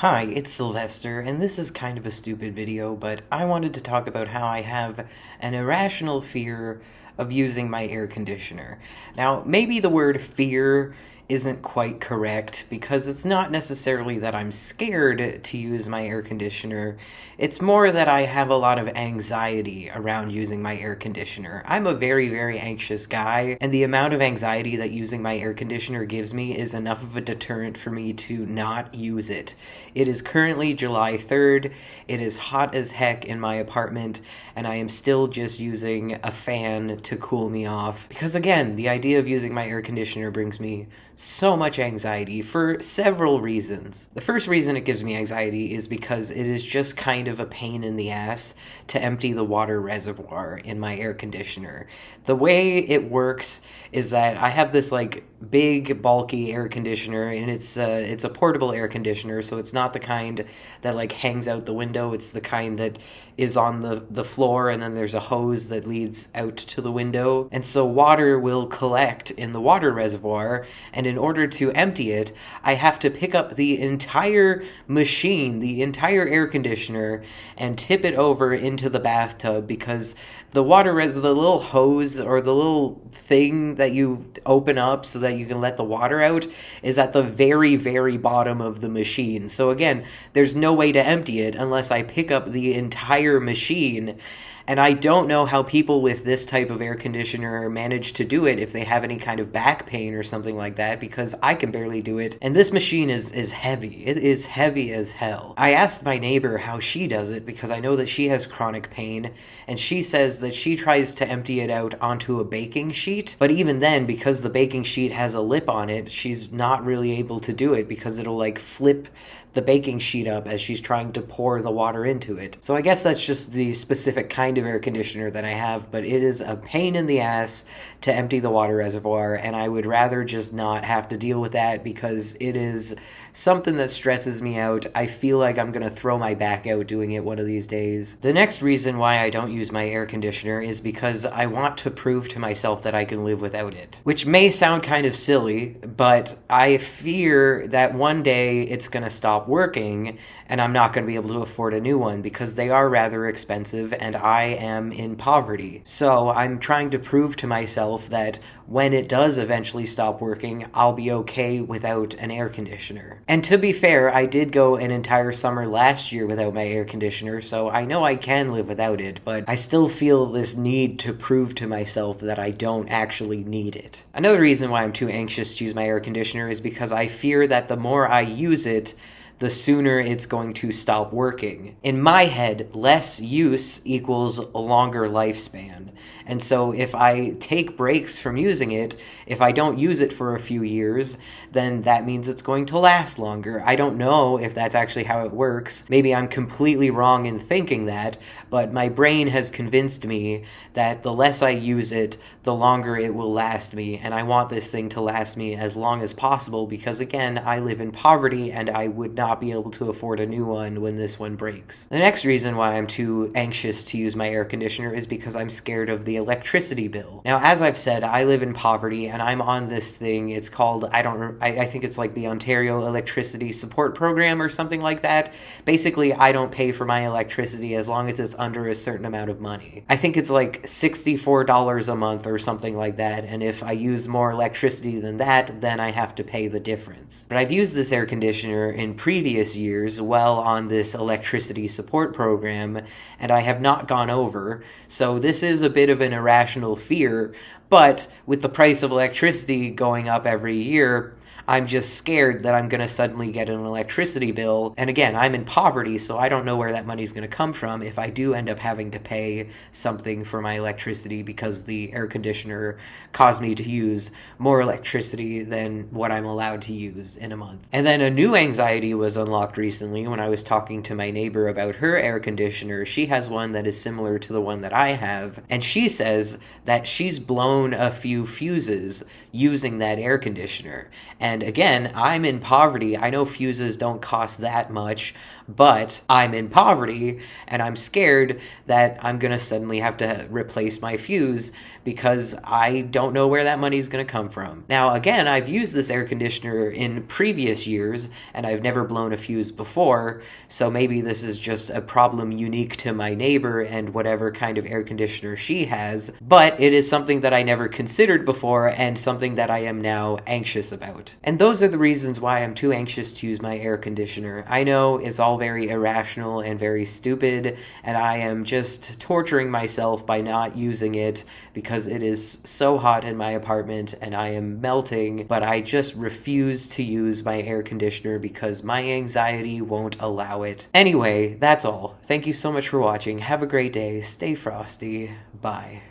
Hi, it's Sylvester, and this is kind of a stupid video, but I wanted to talk about how I have an irrational fear of using my air conditioner. Now, maybe the word fear isn't quite correct because it's not necessarily that I'm scared to use my air conditioner. It's more that I have a lot of anxiety around using my air conditioner. I'm a very, very anxious guy, and the amount of anxiety that using my air conditioner gives me is enough of a deterrent for me to not use it. It is currently July 3rd. It is hot as heck in my apartment, and I am still just using a fan to cool me off. Because again, the idea of using my air conditioner brings me so much anxiety for several reasons. The first reason it gives me anxiety is because it is just kind of a pain in the ass to empty the water reservoir in my air conditioner. The way it works is that I have this like big bulky air conditioner, and it's a portable air conditioner, so it's not the kind that like hangs out the window. It's the kind that is on the floor, and then there's a hose that leads out to the window, and so water will collect in the water reservoir, and in order to empty it, I have to pick up the entire machine, the entire air conditioner, and tip it over into the bathtub, because the the little hose or the little thing that you open up so that you can let the water out is at the very, very bottom of the machine. So again, there's no way to empty it unless I pick up the entire machine. And I don't know how people with this type of air conditioner manage to do it if they have any kind of back pain or something like that, because I can barely do it. And this machine is heavy. It is heavy as hell. I asked my neighbor how she does it because I know that she has chronic pain, and she says that she tries to empty it out onto a baking sheet. But even then, because the baking sheet has a lip on it, she's not really able to do it because it'll like flip the baking sheet up as she's trying to pour the water into it. So I guess that's just the specific kind of air conditioner that I have, but it is a pain in the ass to empty the water reservoir, and I would rather just not have to deal with that because it is something that stresses me out. I feel like I'm gonna throw my back out doing it one of these days. The next reason why I don't use my air conditioner is because I want to prove to myself that I can live without it. Which may sound kind of silly, but I fear that one day it's gonna stop working and I'm not going to be able to afford a new one because they are rather expensive and I am in poverty. So I'm trying to prove to myself that when it does eventually stop working, I'll be okay without an air conditioner. And to be fair, I did go an entire summer last year without my air conditioner, so I know I can live without it, but I still feel this need to prove to myself that I don't actually need it. Another reason why I'm too anxious to use my air conditioner is because I fear that the more I use it, the sooner it's going to stop working. In my head, less use equals a longer lifespan. And so if I take breaks from using it, if I don't use it for a few years, then that means it's going to last longer. I don't know if that's actually how it works. Maybe I'm completely wrong in thinking that, but my brain has convinced me that the less I use it, the longer it will last me. And I want this thing to last me as long as possible because, again, I live in poverty and I would not be able to afford a new one when this one breaks. The next reason why I'm too anxious to use my air conditioner is because I'm scared of the electricity bill. Now, as I've said, I live in poverty and I'm on this thing. It's called, I think it's like the Ontario Electricity Support Program or something like that. Basically, I don't pay for my electricity as long as it's under a certain amount of money. I think it's like $64 a month or something like that, and if I use more electricity than that, then I have to pay the difference. But I've used this air conditioner in previous years while on this electricity support program, and I have not gone over, so this is a bit of an irrational fear, but with the price of electricity going up every year, I'm just scared that I'm going to suddenly get an electricity bill. And again, I'm in poverty, so I don't know where that money's going to come from if I do end up having to pay something for my electricity because the air conditioner caused me to use more electricity than what I'm allowed to use in a month. And then a new anxiety was unlocked recently when I was talking to my neighbor about her air conditioner. She has one that is similar to the one that I have, and she says that she's blown a few fuses using that air conditioner. And again, I'm in poverty. I know fuses don't cost that much, but I'm in poverty and I'm scared that I'm going to suddenly have to replace my fuse because I don't know where that money's going to come from. Now, again, I've used this air conditioner in previous years, and I've never blown a fuse before, so maybe this is just a problem unique to my neighbor and whatever kind of air conditioner she has, but it is something that I never considered before and something that I am now anxious about. And those are the reasons why I'm too anxious to use my air conditioner. I know it's all very irrational and very stupid, and I am just torturing myself by not using it because it is so hot in my apartment and I am melting, but I just refuse to use my air conditioner because my anxiety won't allow it. Anyway, that's all. Thank you so much for watching. Have a great day. Stay frosty. Bye.